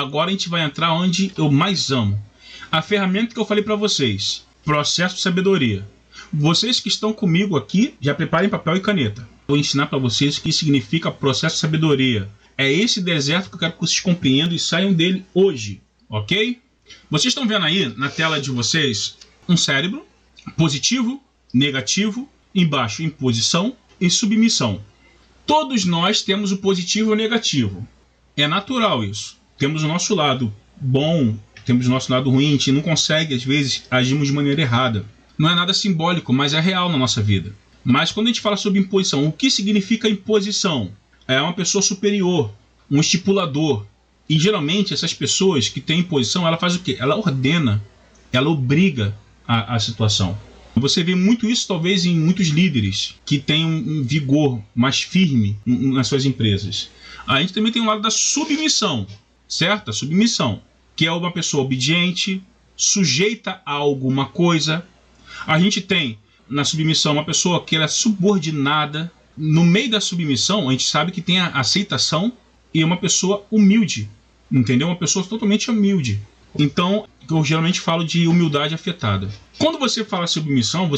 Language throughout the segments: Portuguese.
Agora a gente vai entrar onde eu mais amo. A ferramenta que eu falei para vocês, processo de sabedoria. Vocês que estão comigo aqui, já preparem papel e caneta. Vou ensinar para vocês o que significa processo de sabedoria. É esse deserto que eu quero que vocês compreendam e saiam dele hoje, ok? Vocês estão vendo aí na tela de vocês um cérebro, positivo, negativo, embaixo imposição e submissão. Todos nós temos o positivo e o negativo. É natural isso. Temos o nosso lado bom, temos o nosso lado ruim, a gente não consegue, às vezes, agimos de maneira errada. Não é nada simbólico, mas é real na nossa vida. Mas quando a gente fala sobre imposição, o que significa imposição? É uma pessoa superior, um estipulador. E geralmente essas pessoas que têm imposição, ela faz o quê? Ela ordena, ela obriga a situação. Você vê muito isso talvez em muitos líderes que têm um vigor mais firme nas suas empresas. A gente também tem um lado da submissão, certo? A submissão, que é uma pessoa obediente, sujeita a alguma coisa. A gente tem na submissão uma pessoa que ela é subordinada. No meio da submissão, a gente sabe que tem a aceitação e uma pessoa humilde, entendeu? Uma pessoa totalmente humilde. Então, eu geralmente falo de humildade afetada. Quando você fala submissão,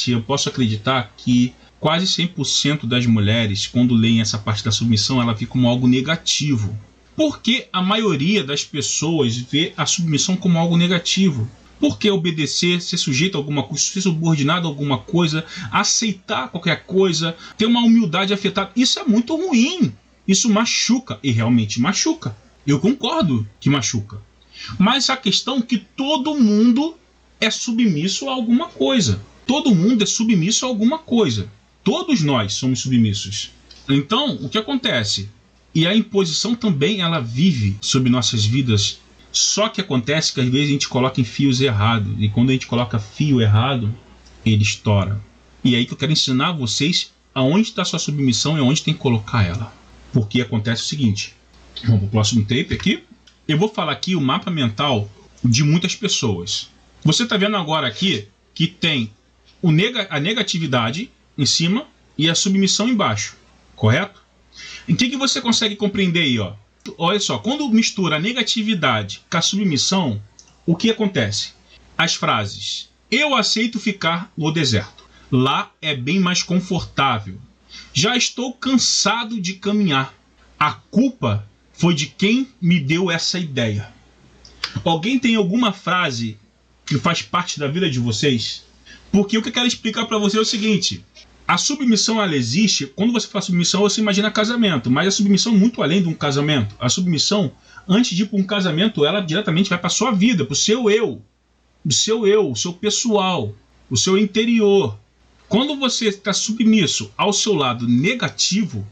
eu posso acreditar que quase 100% das mulheres, quando leem essa parte da submissão, ela vê como algo negativo. Porque a maioria das pessoas vê a submissão como algo negativo. Porque obedecer, ser sujeito a alguma coisa, ser subordinado a alguma coisa, aceitar qualquer coisa, ter uma humildade afetada, isso é muito ruim. Isso machuca, e realmente machuca. Eu concordo que machuca. Mas a questão é que todo mundo é submisso a alguma coisa. Todo mundo é submisso a alguma coisa. Todos nós somos submissos. Então, o que acontece? E a imposição também, ela vive sobre nossas vidas. Só que acontece que às vezes a gente coloca em fios errados. E quando a gente coloca fio errado, ele estoura. E é aí que eu quero ensinar a vocês aonde está a sua submissão e aonde tem que colocar ela. Porque acontece o seguinte. Vamos para o próximo tape aqui. Eu vou falar aqui o mapa mental de muitas pessoas. Você está vendo agora aqui que tem a negatividade em cima e a submissão embaixo. Correto? Em que você consegue compreender aí, ó? Olha só, quando mistura a negatividade com a submissão, o que acontece? As frases: eu aceito ficar no deserto. Lá é bem mais confortável. Já estou cansado de caminhar. A culpa foi de quem me deu essa ideia. Alguém tem alguma frase que faz parte da vida de vocês? Porque o que eu quero explicar para você é o seguinte: a submissão, ela existe. Quando você fala submissão, você imagina casamento, mas a submissão é muito além de um casamento. A submissão, antes de ir para um casamento, ela diretamente vai para a sua vida, para o seu eu, o seu pessoal, o seu interior. Quando você está submisso ao seu lado negativo,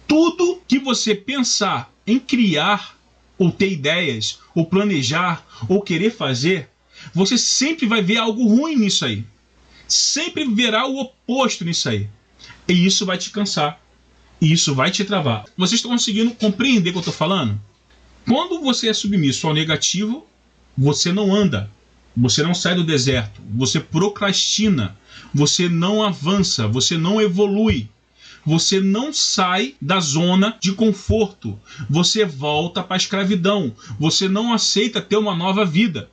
tudo que você pensar em criar, ou ter ideias, ou planejar, ou querer fazer, você sempre vai ver algo ruim nisso aí. Sempre verá o oposto nisso aí. E isso vai te cansar. E isso vai te travar. Vocês estão conseguindo compreender o que eu estou falando? Quando você é submisso ao negativo, você não anda. Você não sai do deserto. Você procrastina. Você não avança. Você não evolui. Você não sai da zona de conforto. Você volta para a escravidão. Você não aceita ter uma nova vida.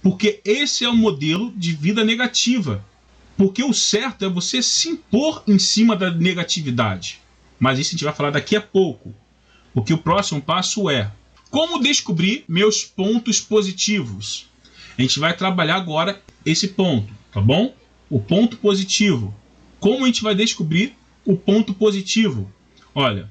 Porque esse é o modelo de vida negativa. Porque o certo é você se impor em cima da negatividade. Mas isso a gente vai falar daqui a pouco. Porque o próximo passo é: como descobrir meus pontos positivos? A gente vai trabalhar agora esse ponto, tá bom? O ponto positivo. Como a gente vai descobrir o ponto positivo? Olha,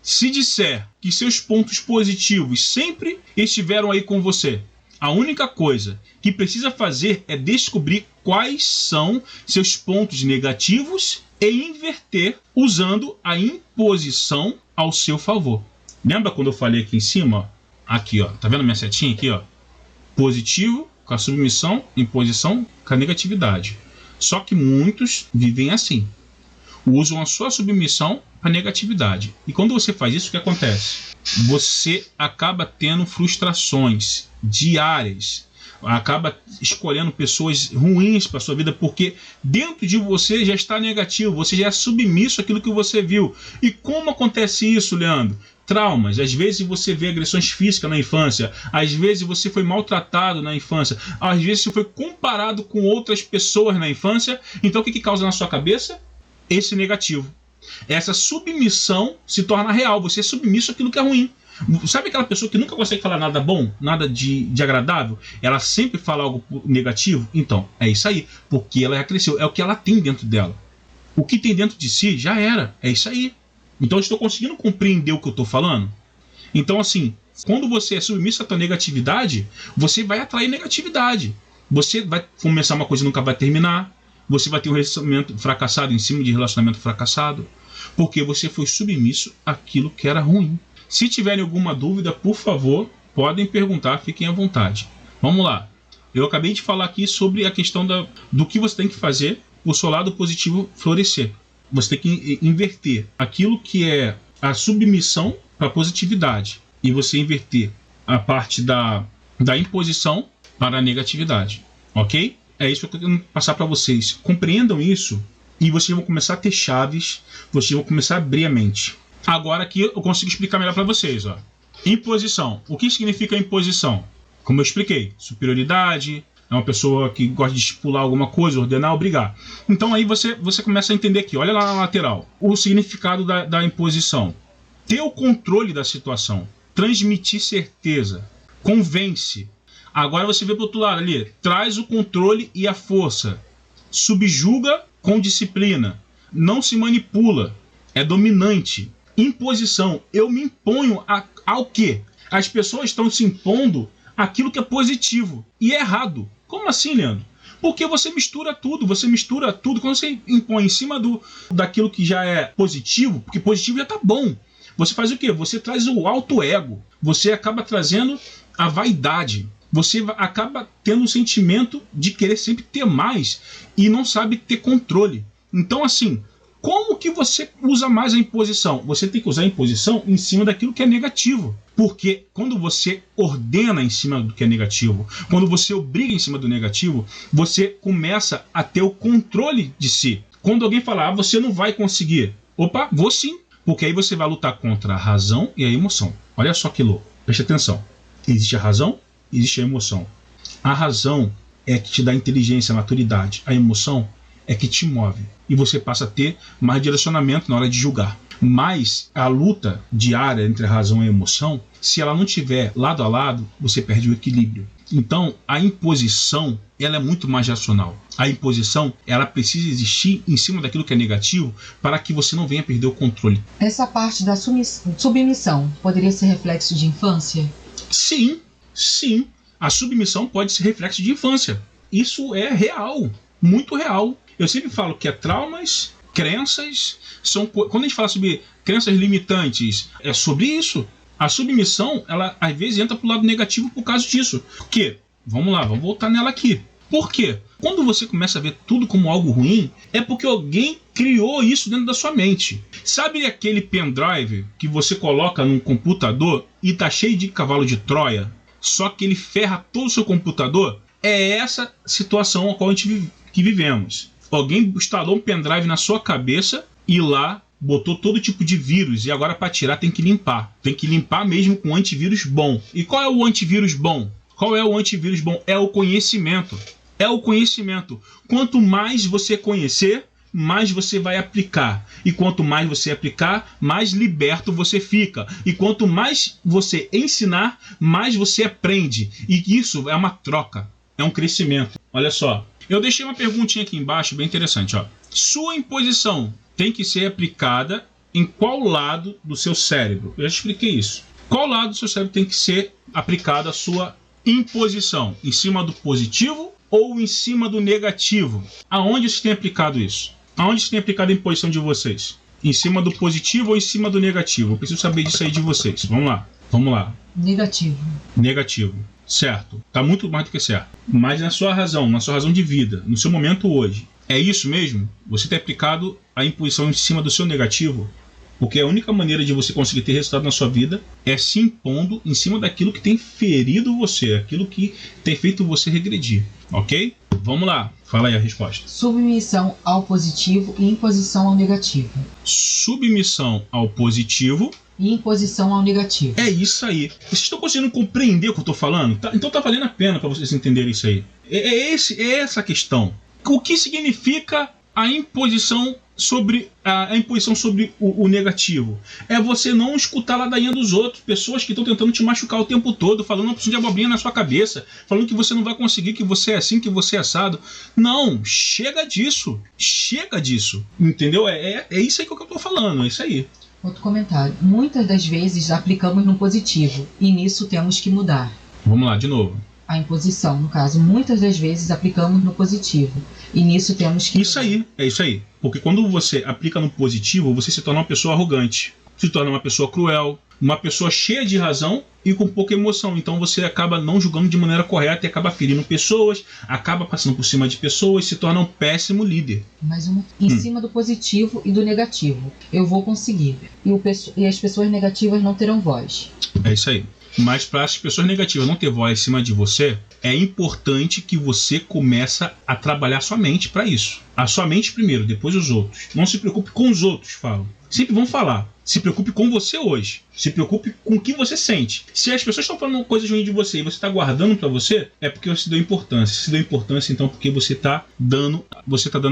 se disser que seus pontos positivos sempre estiveram aí com você, a única coisa que precisa fazer é descobrir quais são seus pontos negativos e inverter usando a imposição ao seu favor. Lembra quando eu falei aqui em cima? Aqui, ó. Tá vendo minha setinha aqui, ó? Positivo com a submissão, imposição com a negatividade. Só que muitos vivem assim. Usam a sua submissão para negatividade. E quando você faz isso, o que acontece? Você acaba tendo frustrações diárias. Acaba escolhendo pessoas ruins para sua vida, porque dentro de você já está negativo, você já é submisso àquilo que você viu. E como acontece isso, Leandro? traumas. Às vezes você vê agressões físicas na infância, às vezes você foi maltratado na infância, às vezes você foi comparado com outras pessoas na infância. Então o que causa na sua cabeça? Esse negativo. Essa submissão se torna real, você é submisso àquilo que é ruim. Sabe aquela pessoa que nunca consegue falar nada bom, nada de agradável? Ela sempre fala algo negativo? Então, é isso aí, porque ela já cresceu, é o que ela tem dentro dela. O que tem dentro de si já era, é isso aí. Então eu estou conseguindo compreender o que eu estou falando? Então assim, quando você é submisso à tua negatividade, você vai atrair negatividade. Você vai começar uma coisa e nunca vai terminar. Você vai ter um relacionamento fracassado em cima de relacionamento fracassado. Porque você foi submisso àquilo que era ruim. Se tiverem alguma dúvida, por favor, podem perguntar, fiquem à vontade. Vamos lá. Eu acabei de falar aqui sobre a questão do que você tem que fazer para o seu lado positivo florescer. Você tem que inverter aquilo que é a submissão para a positividade. E você inverter a parte da imposição para a negatividade. Ok? É isso que eu quero passar para vocês. Compreendam isso e vocês vão começar a ter chaves, vocês vão começar a abrir a mente. Agora aqui eu consigo explicar melhor para vocês. Ó. Imposição. O que significa imposição? Como eu expliquei, superioridade, é uma pessoa que gosta de estipular alguma coisa, ordenar, obrigar. Então aí você começa a entender aqui, olha lá na lateral, o significado da imposição. Ter o controle da situação, transmitir certeza, convence. Agora você vê para o outro lado ali, traz o controle e a força, subjuga com disciplina, não se manipula, é dominante. Imposição, eu me imponho ao quê? As pessoas estão se impondo aquilo que é positivo e é errado. Como assim, Leandro? Porque você mistura tudo. Quando você impõe em cima daquilo que já é positivo, porque positivo já tá bom. Você faz o quê? Você traz o alto ego. Você acaba trazendo a vaidade. Você acaba tendo um sentimento de querer sempre ter mais e não sabe ter controle. Então, assim, como que você usa mais a imposição? Você tem que usar a imposição em cima daquilo que é negativo. Porque quando você ordena em cima do que é negativo, quando você obriga em cima do negativo, você começa a ter o controle de si. Quando alguém falar, você não vai conseguir. Opa, vou sim. Porque aí você vai lutar contra a razão e a emoção. Olha só que louco. Preste atenção. Existe a razão, existe a emoção. A razão é que te dá inteligência, maturidade. A emoção é que te move. E você passa a ter mais direcionamento na hora de julgar. Mas a luta diária entre a razão e a emoção, se ela não estiver lado a lado, você perde o equilíbrio. Então, a imposição, ela é muito mais racional. A imposição, ela precisa existir em cima daquilo que é negativo para que você não venha perder o controle. Essa parte da submissão poderia ser reflexo de infância? Sim, sim. A submissão pode ser reflexo de infância. Isso é real, muito real. Eu sempre falo que é traumas, crenças, quando a gente fala sobre crenças limitantes, é sobre isso. A submissão, ela às vezes entra para o lado negativo por causa disso. Por quê? Vamos lá, vamos voltar nela aqui. Por quê? Quando você começa a ver tudo como algo ruim, é porque alguém criou isso dentro da sua mente. Sabe aquele pendrive que você coloca num computador e tá cheio de cavalo de Troia, só que ele ferra todo o seu computador? É essa situação a qual a gente vivemos. Alguém instalou um pendrive na sua cabeça e lá botou todo tipo de vírus, e agora para tirar tem que limpar. Tem que limpar mesmo com um antivírus bom. E qual é o antivírus bom? Qual é o antivírus bom? É o conhecimento. É o conhecimento. Quanto mais você conhecer, mais você vai aplicar. E quanto mais você aplicar, mais liberto você fica. E quanto mais você ensinar, mais você aprende. E isso é uma troca. É um crescimento. Olha só. Eu deixei uma perguntinha aqui embaixo, bem interessante. Ó. Sua imposição tem que ser aplicada em qual lado do seu cérebro? Eu já expliquei isso. Qual lado do seu cérebro tem que ser aplicada a sua imposição? Em cima do positivo ou em cima do negativo? Aonde você tem aplicado isso? Aonde você tem aplicado a imposição de vocês? Em cima do positivo ou em cima do negativo? Eu preciso saber disso aí de vocês. Vamos lá. Vamos lá. Negativo. Negativo. Certo. Tá muito mais do que certo. Mas na sua razão de vida, no seu momento hoje, é isso mesmo? Você tem aplicado a imposição em cima do seu negativo? Porque a única maneira de você conseguir ter resultado na sua vida é se impondo em cima daquilo que tem ferido você, aquilo que tem feito você regredir, ok? Vamos lá, fala aí a resposta. Submissão ao positivo e imposição ao negativo. Submissão ao positivo e imposição ao negativo. É isso aí. Vocês estão conseguindo compreender o que eu estou falando? Então tá valendo a pena para vocês entenderem isso aí. É essa a questão. O que significa a imposição sobre o negativo? É você não escutar a ladainha dos outros, pessoas que estão tentando te machucar o tempo todo, falando uma porção de abobrinha na sua cabeça, falando que você não vai conseguir, que você é assim, que você é assado. Não, chega disso, entendeu? É isso aí que eu estou falando, é isso aí. Outro comentário. Muitas das vezes aplicamos no positivo e nisso temos que mudar. Vamos lá, de novo. A imposição, no caso, muitas das vezes aplicamos no positivo e nisso temos que Isso aí, é isso aí. Porque quando você aplica no positivo, você se torna uma pessoa arrogante, se torna uma pessoa cruel, uma pessoa cheia de razão e com pouca emoção. Então você acaba não julgando de maneira correta e acaba ferindo pessoas, acaba passando por cima de pessoas, se torna um péssimo líder. Mais uma. Em cima do positivo e do negativo. Eu vou conseguir. E as pessoas negativas não terão voz. É isso aí. Mas para as pessoas negativas não ter voz em cima de você, é importante que você comece a trabalhar sua mente para isso. A sua mente primeiro, depois os outros. Não se preocupe com os outros, falam. Sempre vão falar. Se preocupe com você hoje. Se preocupe com o que você sente. Se as pessoas estão falando coisas ruins de você e você está guardando para você, é porque você deu importância. Se deu importância, então, porque você está dando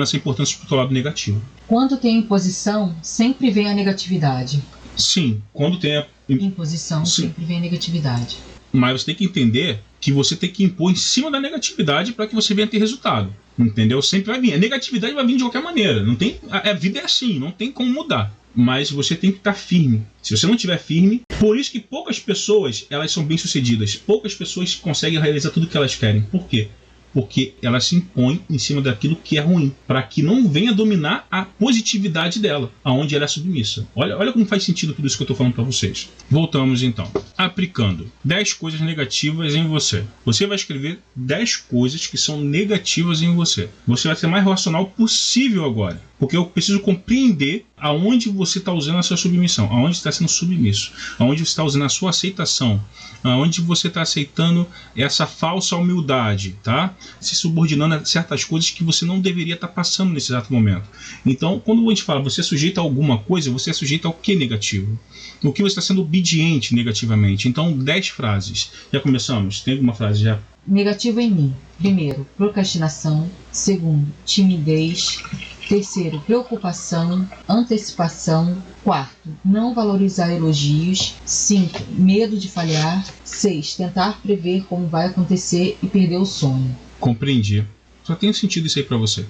essa importância para o seu lado negativo. Quando tem imposição, sempre vem a negatividade. Sim, quando tem a imposição, sempre vem a negatividade. Mas você tem que entender que você tem que impor em cima da negatividade para que você venha ter resultado. Entendeu? Sempre vai vir. A negatividade vai vir de qualquer maneira. Não tem, a vida é assim, não tem como mudar. Mas você tem que estar firme. Se você não estiver firme, por isso que poucas pessoas elas são bem-sucedidas. Poucas pessoas conseguem realizar tudo o que elas querem. Por quê? Porque ela se impõe em cima daquilo que é ruim, para que não venha dominar a positividade dela, aonde ela é submissa. Olha como faz sentido tudo isso que eu estou falando para vocês. Voltamos então. Aplicando 10 coisas negativas em você. Você vai escrever 10 coisas que são negativas em você. Você vai ser mais racional possível agora, porque eu preciso compreender aonde você está usando a sua submissão, aonde está sendo submisso, aonde você está usando a sua aceitação, aonde você está aceitando essa falsa humildade, tá? Se subordinando a certas coisas que você não deveria estar passando nesse exato momento. Então, quando a gente fala você é sujeito a alguma coisa, você é sujeito ao que negativo? O que você está sendo obediente negativamente? Então, 10 frases. Já começamos? Tem alguma frase já? Negativo em mim. Primeiro, procrastinação. Segundo, timidez. Terceiro, preocupação, antecipação. Quarto, não valorizar elogios. 5, medo de falhar. 6, tentar prever como vai acontecer e perder o sono. Compreendi. Só tem sentido isso aí pra você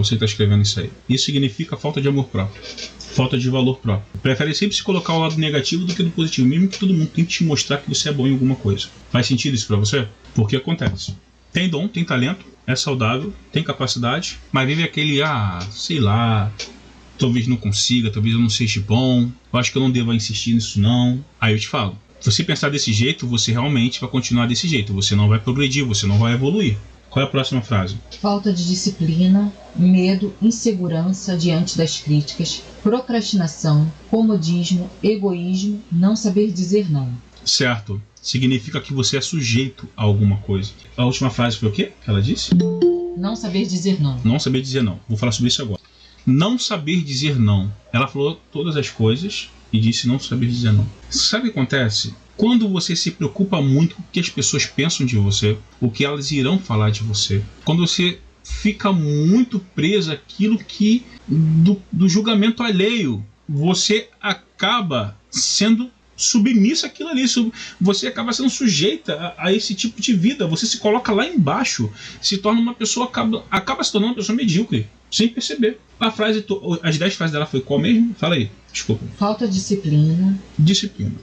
que tá escrevendo isso aí. Isso significa falta de amor próprio, falta de valor próprio. Prefere sempre se colocar ao lado negativo do que do positivo, mesmo que todo mundo tente te mostrar que você é bom em alguma coisa. Faz sentido isso pra você? Porque acontece. Tem dom, tem talento, é saudável, tem capacidade, mas vive aquele, sei lá, talvez não consiga, talvez eu não seja bom, eu acho que eu não devo insistir nisso não. Aí eu te falo, se você pensar desse jeito, você realmente vai continuar desse jeito, você não vai progredir, você não vai evoluir. Qual é a próxima frase? Falta de disciplina, medo, insegurança diante das críticas, procrastinação, comodismo, egoísmo, não saber dizer não. Certo. Significa que você é sujeito a alguma coisa. A última frase foi o quê que ela disse? Não saber dizer não. Não saber dizer não. Vou falar sobre isso agora. Não saber dizer não. Ela falou todas as coisas e disse não saber dizer não. Sabe o que acontece? Quando você se preocupa muito com o que as pessoas pensam de você, o que elas irão falar de você, quando você fica muito preso àquilo que do julgamento alheio, você acaba sendo submisso àquilo ali, você acaba sendo sujeita a esse tipo de vida, você se coloca lá embaixo, se torna uma pessoa, acaba se tornando uma pessoa medíocre, sem perceber. As 10 frases dela foi qual mesmo? Fala aí, desculpa. Falta de disciplina,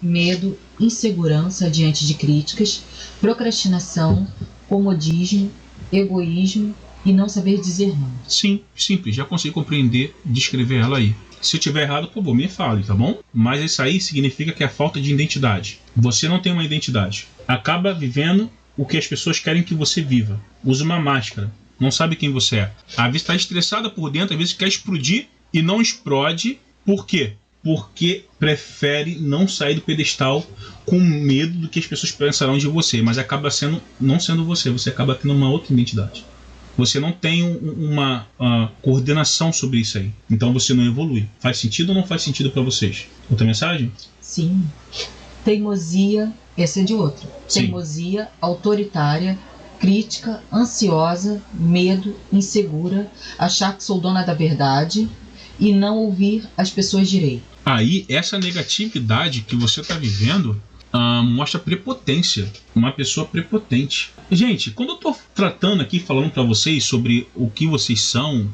medo, insegurança diante de críticas, procrastinação, comodismo, egoísmo e não saber dizer não. Sim, simples, já consegui compreender, descrever ela aí. Se eu tiver errado, por favor, me fale, tá bom? Mas isso aí significa que é a falta de identidade. Você não tem uma identidade. Acaba vivendo o que as pessoas querem que você viva. Usa uma máscara. Não sabe quem você é. Às vezes está estressada por dentro, às vezes quer explodir e não explode. Por quê? Porque prefere não sair do pedestal com medo do que as pessoas pensarão de você. Mas acaba não sendo você. Você acaba tendo uma outra identidade. Você não tem uma coordenação sobre isso aí. Então você não evolui. Faz sentido ou não faz sentido para vocês? Outra mensagem? Sim. Teimosia, essa é de outra. Sim. Teimosia, autoritária, crítica, ansiosa, medo, insegura, achar que sou dona da verdade e não ouvir as pessoas direito. Aí, essa negatividade que você está vivendo mostra prepotência, uma pessoa prepotente. Gente, quando eu estou tratando aqui, falando para vocês sobre o que vocês são,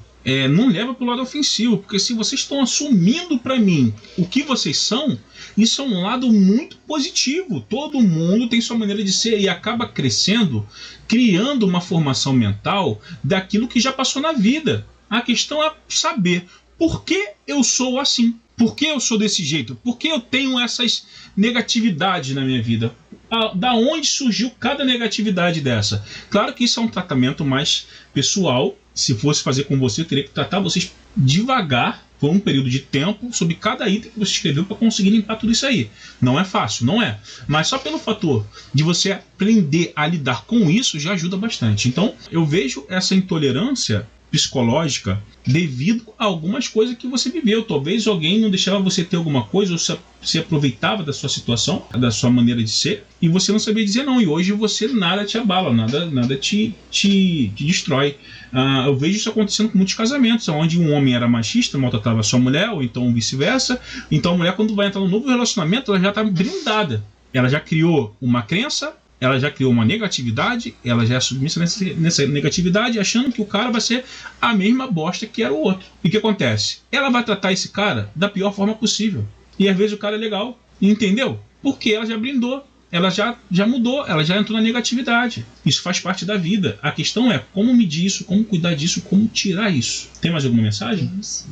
não leva para o lado ofensivo, porque se vocês estão assumindo para mim o que vocês são, isso é um lado muito positivo. Todo mundo tem sua maneira de ser e acaba crescendo, criando uma formação mental daquilo que já passou na vida. A questão é saber por que eu sou assim, por que eu sou desse jeito, por que eu tenho essas negatividades na minha vida. Da onde surgiu cada negatividade dessa? Claro que isso é um tratamento mais pessoal. Se fosse fazer com você, eu teria que tratar vocês devagar, por um período de tempo, sobre cada item que você escreveu para conseguir limpar tudo isso aí. Não é fácil, não é. Mas só pelo fator de você aprender a lidar com isso já ajuda bastante. Então, eu vejo essa intolerância psicológica devido a algumas coisas que você viveu. Talvez alguém não deixava você ter alguma coisa, ou se aproveitava da sua situação, da sua maneira de ser, e você não sabia dizer não. E hoje você nada te abala, nada te destrói. Eu vejo isso acontecendo com muitos casamentos, onde um homem era machista, maltratava a sua mulher, ou então vice-versa. Então a mulher, quando vai entrar num novo relacionamento, ela já está blindada. Ela já criou uma crença, ela já criou uma negatividade, ela já é submissa nessa negatividade, achando que o cara vai ser a mesma bosta que era o outro. E o que acontece? Ela vai tratar esse cara da pior forma possível. E às vezes o cara é legal, entendeu? Porque ela já blindou, ela já mudou, ela já entrou na negatividade. Isso faz parte da vida. A questão é como medir isso, como cuidar disso, como tirar isso. Tem mais alguma mensagem? Sim.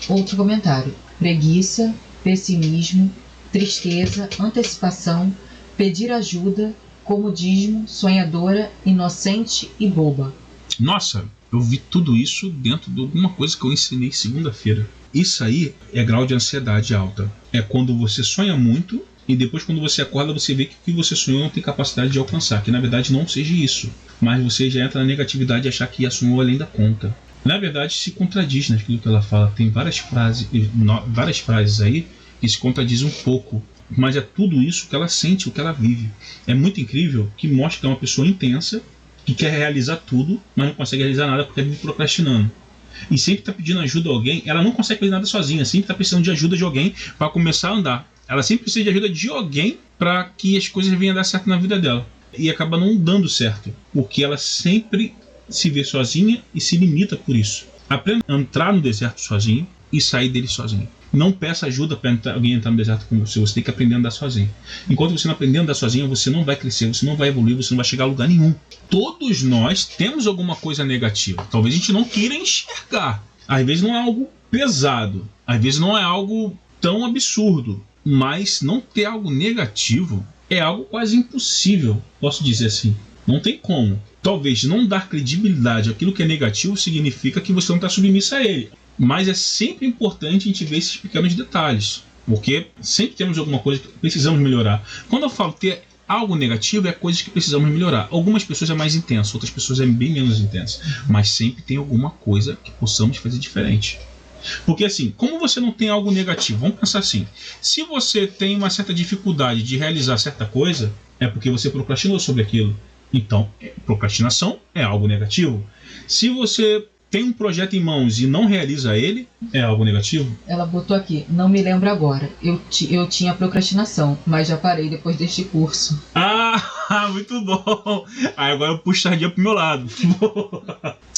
Outro comentário. Preguiça, pessimismo, tristeza, antecipação, pedir ajuda, comodismo, sonhadora, inocente e boba. Nossa, eu vi tudo isso dentro de alguma coisa que eu ensinei segunda-feira. Isso aí é grau de ansiedade alta. É quando você sonha muito e depois, quando você acorda, você vê que o que você sonhou não tem capacidade de alcançar. Que na verdade não seja isso. Mas você já entra na negatividade e achar que sonhou além da conta. Na verdade, se contradiz naquilo que ela fala. Tem várias frases aí que se contradizem um pouco. Mas é tudo isso que ela sente, o que ela vive. É muito incrível, que mostra que é uma pessoa intensa, que quer realizar tudo, mas não consegue realizar nada porque vive procrastinando. E sempre está pedindo ajuda a alguém. Ela não consegue fazer nada sozinha, sempre está precisando de ajuda de alguém para começar a andar. Ela sempre precisa de ajuda de alguém para que as coisas venham a dar certo na vida dela. E acaba não dando certo, porque ela sempre se vê sozinha e se limita por isso. Aprenda a entrar no deserto sozinho e sair dele sozinho. Não peça ajuda para alguém entrar no deserto com você. Você tem que aprender a andar sozinho. Enquanto você não aprender a andar sozinho, você não vai crescer, você não vai evoluir, você não vai chegar a lugar nenhum. Todos nós temos alguma coisa negativa. Talvez a gente não queira enxergar. Às vezes não é algo pesado. Às vezes não é algo tão absurdo. Mas não ter algo negativo é algo quase impossível. Posso dizer assim. Não tem como. Talvez não dar credibilidade àquilo que é negativo significa que você não está submissa a ele. Mas é sempre importante a gente ver esses pequenos detalhes, porque sempre temos alguma coisa que precisamos melhorar. Quando eu falo ter algo negativo, é coisas que precisamos melhorar. Algumas pessoas é mais intenso, outras pessoas é bem menos intenso, mas sempre tem alguma coisa que possamos fazer diferente. Porque assim, como você não tem algo negativo, vamos pensar assim, se você tem uma certa dificuldade de realizar certa coisa, é porque você procrastinou sobre aquilo. Então, procrastinação é algo negativo. Se você tem um projeto em mãos e não realiza ele, é algo negativo? Ela botou aqui, não me lembro agora. Eu tinha procrastinação, mas já parei depois deste curso. Ah, muito bom. Aí agora eu puxo sardinha pro meu lado.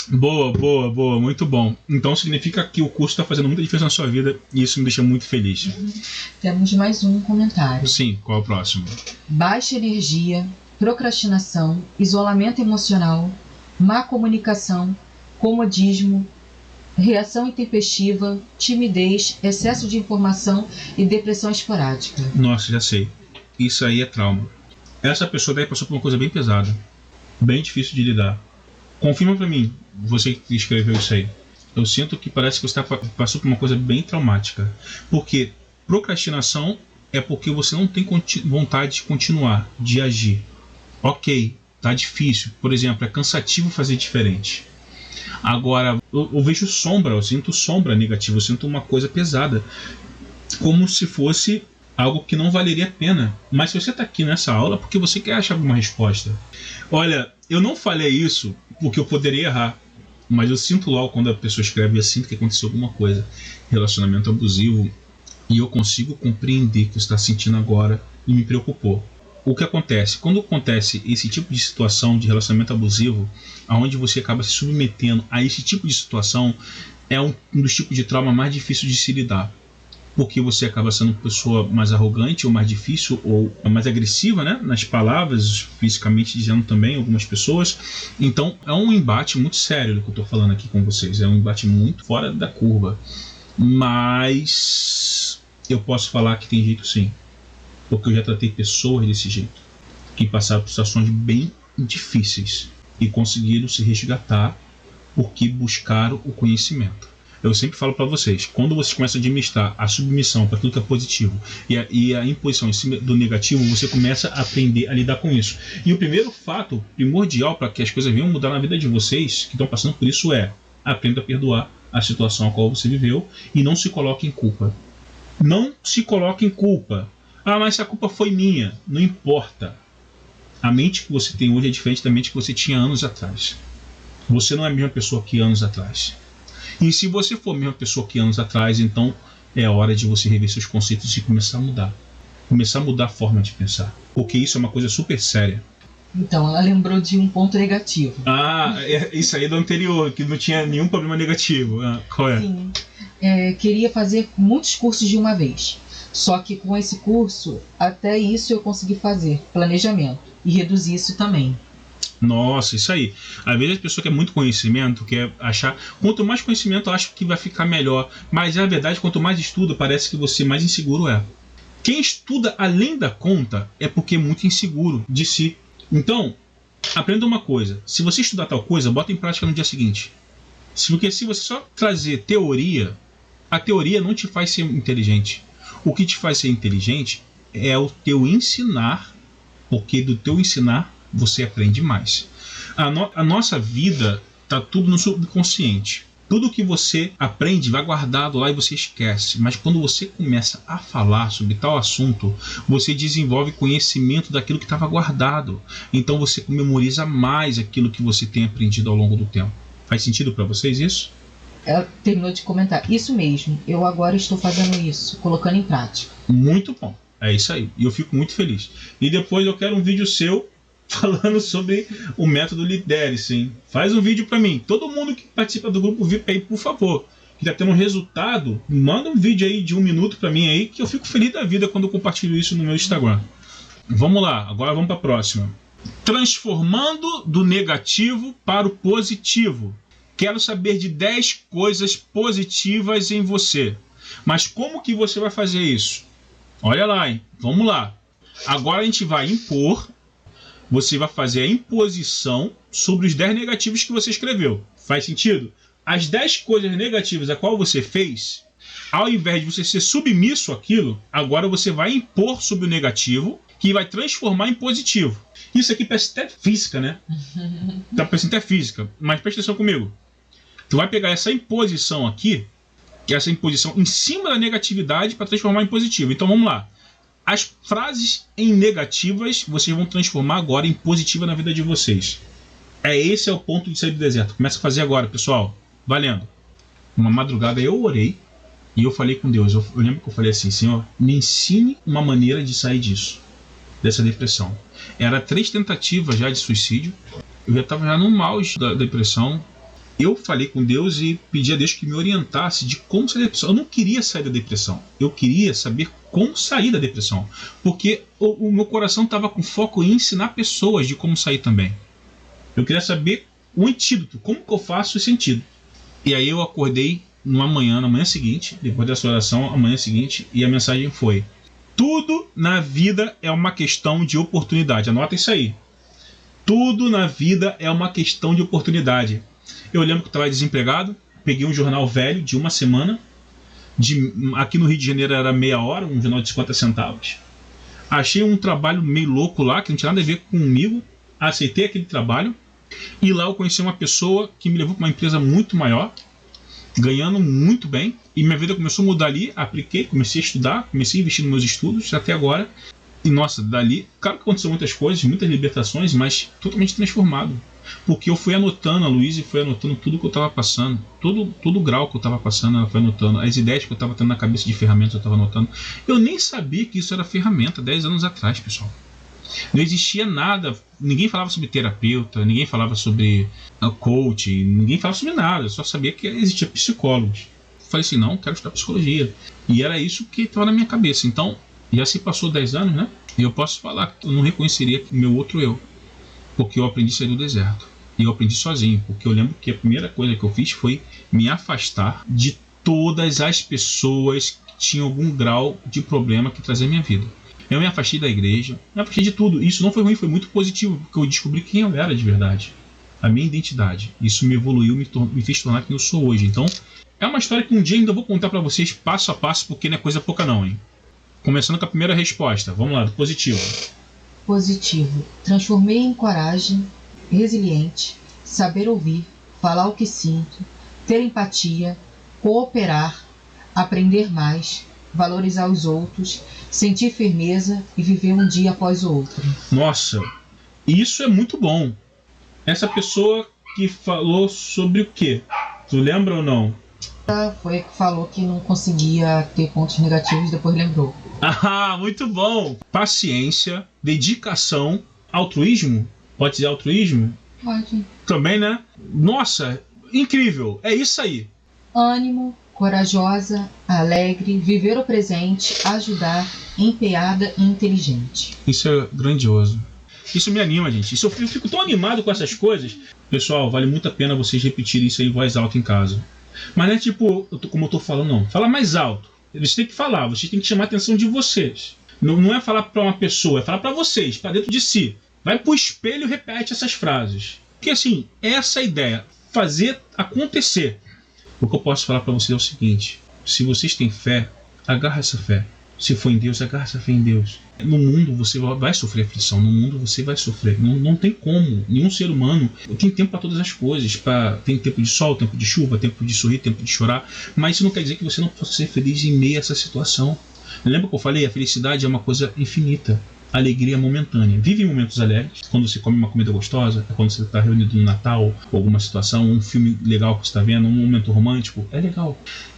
Boa, muito bom. Então significa que o curso está fazendo muita diferença na sua vida e isso me deixa muito feliz. Temos mais um comentário. Sim, qual é o próximo? Baixa energia, procrastinação, isolamento emocional, má comunicação, comodismo, reação intempestiva, timidez, excesso de informação e depressão esporádica. Nossa, já sei. Isso aí é trauma. Essa pessoa daí passou por uma coisa bem pesada, bem difícil de lidar. Confirma pra mim, você que escreveu isso aí. Eu sinto que parece que você passou por uma coisa bem traumática. Porque procrastinação é porque você não tem vontade de continuar, de agir. Ok, tá difícil. Por exemplo, é cansativo fazer diferente. Agora, eu vejo sombra, eu sinto sombra negativa, eu sinto uma coisa pesada. Como se fosse algo que não valeria a pena. Mas se você está aqui nessa aula, é porque você quer achar alguma resposta. Olha, eu não falei isso porque eu poderia errar, mas eu sinto logo quando a pessoa escreve, eu sinto que aconteceu alguma coisa, relacionamento abusivo, e eu consigo compreender o que você está sentindo agora e me preocupou. O que acontece? Quando acontece esse tipo de situação de relacionamento abusivo, onde você acaba se submetendo a esse tipo de situação, é um dos tipos de trauma mais difíceis de se lidar. Porque você acaba sendo uma pessoa mais arrogante, ou mais difícil, ou mais agressiva, né? Nas palavras, fisicamente dizendo também, algumas pessoas. Então é um embate muito sério do que eu estou falando aqui com vocês. É um embate muito fora da curva. Mas eu posso falar que tem jeito sim. Porque eu já tratei pessoas desse jeito, que passaram por situações bem difíceis e conseguiram se resgatar porque buscaram o conhecimento. Eu sempre falo para vocês, quando vocês começam a administrar a submissão para aquilo que é positivo e a imposição em cima do negativo, você começa a aprender a lidar com isso. E o primeiro fato primordial para que as coisas venham mudar na vida de vocês que estão passando por isso é: aprenda a perdoar a situação a qual você viveu e não se coloque em culpa. Não se coloque em culpa. Ah, mas a culpa foi minha. Não importa. A mente que você tem hoje é diferente da mente que você tinha anos atrás. Você não é a mesma pessoa que anos atrás. E se você for a mesma pessoa que anos atrás, então é hora de você rever seus conceitos e começar a mudar. Começar a mudar a forma de pensar. Porque isso é uma coisa super séria. Então, ela lembrou de um ponto negativo. Ah, isso aí é do anterior, que não tinha nenhum problema negativo. Ah, qual é? Sim. Queria fazer muitos cursos de uma vez. Só que com esse curso, até isso eu consegui fazer, planejamento, e reduzir isso também. Nossa, isso aí. Às vezes a pessoa quer muito conhecimento, quer achar... Quanto mais conhecimento, acha que vai ficar melhor. Mas, na verdade, quanto mais estuda, parece que você mais inseguro é. Quem estuda além da conta é porque é muito inseguro de si. Então, aprenda uma coisa. Se você estudar tal coisa, bota em prática no dia seguinte. Porque se você só trazer teoria, a teoria não te faz ser inteligente. O que te faz ser inteligente é o teu ensinar, porque do teu ensinar você aprende mais. A nossa vida está tudo no subconsciente. Tudo que você aprende vai guardado lá e você esquece. Mas quando você começa a falar sobre tal assunto, você desenvolve conhecimento daquilo que estava guardado. Então você memoriza mais aquilo que você tem aprendido ao longo do tempo. Faz sentido para vocês isso? Ela terminou de comentar. Isso mesmo, eu agora estou fazendo isso, colocando em prática. Muito bom, é isso aí. E eu fico muito feliz. E depois eu quero um vídeo seu falando sobre o método Lidere-se, hein? Faz um vídeo para mim. Todo mundo que participa do grupo VIP aí, por favor, que tá tendo um resultado, manda um vídeo aí de 1 minuto para mim aí, que eu fico feliz da vida quando eu compartilho isso no meu Instagram. Vamos lá, agora vamos para a próxima. Transformando do negativo para o positivo. Quero saber de 10 coisas positivas em você. Mas como que você vai fazer isso? Olha lá, hein? Vamos lá. Agora a gente vai impor. Você vai fazer a imposição sobre os 10 negativos que você escreveu. Faz sentido? As 10 coisas negativas a qual você fez, ao invés de você ser submisso àquilo, agora você vai impor sobre o negativo, que vai transformar em positivo. Isso aqui parece até física, né? Tá parecendo até física. Mas presta atenção comigo. Tu vai pegar essa imposição aqui, que é essa imposição em cima da negatividade, para transformar em positivo. Então vamos lá. As frases em negativas vocês vão transformar agora em positiva na vida de vocês. Esse é o ponto de sair do deserto. Começa a fazer agora, pessoal. Valendo. Uma madrugada eu orei e eu falei com Deus. Eu lembro que eu falei assim: Senhor, me ensine uma maneira de sair disso, dessa depressão. Era 3 tentativas já de suicídio. Eu já estava no auge da depressão. Eu falei com Deus e pedi a Deus que me orientasse de como sair da depressão. Eu não queria sair da depressão. Eu queria saber como sair da depressão. Porque o meu coração estava com foco em ensinar pessoas de como sair também. Eu queria saber o antídoto. Como que eu faço esse antídoto? E aí eu acordei na manhã seguinte, depois dessa oração, a manhã seguinte, e a mensagem foi: tudo na vida é uma questão de oportunidade. Anota isso aí. Tudo na vida é uma questão de oportunidade. Eu lembro que eu estava desempregado, peguei um jornal velho de uma semana, aqui no Rio de Janeiro era meia hora, um jornal de 50 centavos. Achei um trabalho meio louco lá, que não tinha nada a ver comigo, aceitei aquele trabalho, e lá eu conheci uma pessoa que me levou para uma empresa muito maior, ganhando muito bem, e minha vida começou a mudar ali, apliquei, comecei a estudar, comecei a investir nos meus estudos até agora, e nossa, dali, claro que aconteceu muitas coisas, muitas libertações, mas totalmente transformado, porque eu fui anotando, a Luísa foi anotando tudo que eu estava passando, todo o grau que eu estava passando, ela foi anotando, as ideias que eu estava tendo na cabeça de ferramentas eu estava anotando. Eu nem sabia que isso era ferramenta 10 anos atrás, pessoal. Não existia nada, ninguém falava sobre terapeuta, ninguém falava sobre coaching, ninguém falava sobre nada, eu só sabia que existia psicólogos. Falei assim, não, quero estudar psicologia. E era isso que estava na minha cabeça. Então, já se passou 10 anos, né? E eu posso falar que eu não reconheceria o meu outro eu, porque eu aprendi a sair do deserto. E eu aprendi sozinho, porque eu lembro que a primeira coisa que eu fiz foi me afastar de todas as pessoas que tinham algum grau de problema que trazia a minha vida. Eu me afastei da igreja, me afastei de tudo. Isso não foi ruim, foi muito positivo, porque eu descobri quem eu era de verdade. A minha identidade. Isso me evoluiu, me fez tornar quem eu sou hoje. Então, é uma história que um dia ainda vou contar pra vocês passo a passo, porque não é coisa pouca não, hein? Começando com a primeira resposta. Vamos lá, do positivo. Positivo. Transformei em coragem, resiliente, saber ouvir, falar o que sinto, ter empatia, cooperar, aprender mais, valorizar os outros, sentir firmeza e viver um dia após o outro. Nossa, isso é muito bom. Essa pessoa que falou sobre o quê? Tu lembra ou não? Foi que falou que não conseguia ter pontos negativos, depois lembrou. Ah, muito bom! Paciência, dedicação, altruísmo? Pode dizer altruísmo? Pode. Também, né? Nossa, incrível! É isso aí. Ânimo, corajosa, alegre, viver o presente, ajudar, empenhada e inteligente. Isso é grandioso. Isso me anima, gente. Eu fico tão animado com essas coisas. Pessoal, vale muito a pena vocês repetirem isso aí em voz alta em casa. Mas não é tipo, como eu tô falando, não. Fala mais alto. Vocês têm que falar, vocês têm que chamar a atenção de vocês. Não é falar para uma pessoa, é falar para vocês, para dentro de si. Vai pro espelho e repete essas frases. Porque assim, essa é a ideia. Fazer acontecer. O que eu posso falar para vocês é o seguinte: se vocês têm fé, agarra essa fé. Se for em Deus, agarra essa fé em Deus. No mundo você vai sofrer aflição, no mundo você vai sofrer. Não tem como. Nenhum ser humano tem tempo para todas as coisas. Tem tempo de sol, tempo de chuva, tempo de sorrir, tempo de chorar. Mas isso não quer dizer que você não possa ser feliz em meio a essa situação. Lembra que eu falei? A felicidade é uma coisa infinita. A alegria é momentânea. Vive em momentos alegres. Quando você come uma comida gostosa, é quando você está reunido no Natal, ou alguma situação, um filme legal que você está vendo, um momento romântico. É legal.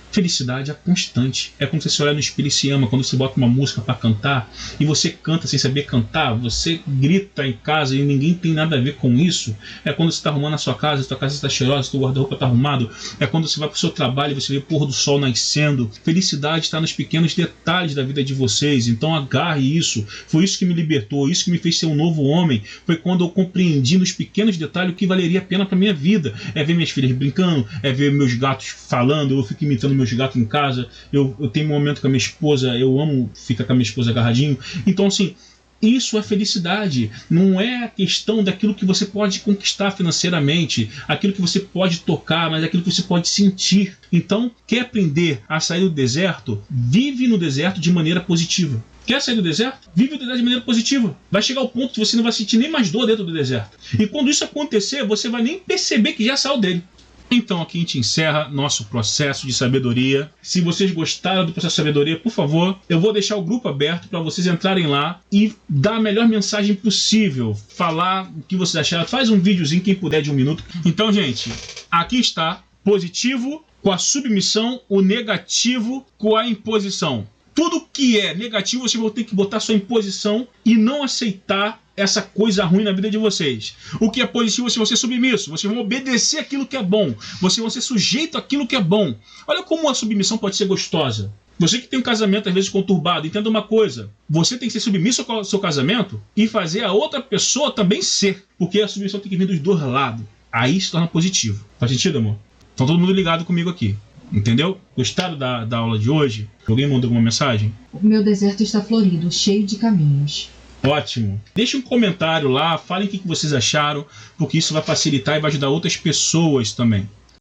Felicidade é constante. É quando você se olha no espelho e se ama, quando você bota uma música para cantar e você canta sem saber cantar, você grita em casa e ninguém tem nada a ver com isso. É quando você está arrumando a sua casa está cheirosa, seu guarda-roupa está arrumado. É quando você vai para o seu trabalho e você vê o pôr do sol nascendo. Felicidade está nos pequenos detalhes da vida de vocês. Então agarre isso. Foi isso que me libertou, isso que me fez ser um novo homem. Foi quando eu compreendi nos pequenos detalhes o que valeria a pena para minha vida. É ver minhas filhas brincando, é ver meus gatos falando, eu fico imitando meus gatos em casa, eu tenho um momento com a minha esposa, eu amo ficar com a minha esposa agarradinho. Então assim, isso é felicidade. Não é a questão daquilo que você pode conquistar financeiramente, aquilo que você pode tocar, mas aquilo que você pode sentir. Então, quer aprender a sair do deserto? Vive no deserto de maneira positiva. Quer sair do deserto? Vive o deserto de maneira positiva. Vai chegar ao ponto que você não vai sentir nem mais dor dentro do deserto. E quando isso acontecer, você vai nem perceber que já saiu dele. Então aqui a gente encerra nosso processo de sabedoria. Se vocês gostaram do processo de sabedoria, por favor, eu vou deixar o grupo aberto para vocês entrarem lá e dar a melhor mensagem possível. Falar o que vocês acharam. Faz um videozinho, quem puder, de 1 minuto. Então, gente, aqui está positivo com a submissão, o negativo com a imposição. Tudo que é negativo, vocês vão ter que botar sua imposição e não aceitar essa coisa ruim na vida de vocês. O que é positivo, vocês vão ser submissos, vocês vão obedecer aquilo que é bom, vocês vão ser sujeitos àquilo que é bom. Olha como a submissão pode ser gostosa. Você que tem um casamento às vezes conturbado, entenda uma coisa: você tem que ser submisso ao seu casamento e fazer a outra pessoa também ser, porque a submissão tem que vir dos dois lados. Aí se torna positivo. Faz sentido, amor? Então todo mundo ligado comigo aqui. Entendeu? Gostaram da aula de hoje? Alguém mandou alguma mensagem? O meu deserto está florido, cheio de caminhos. Ótimo. Deixe um comentário lá, falem o que vocês acharam, porque isso vai facilitar e vai ajudar outras pessoas também.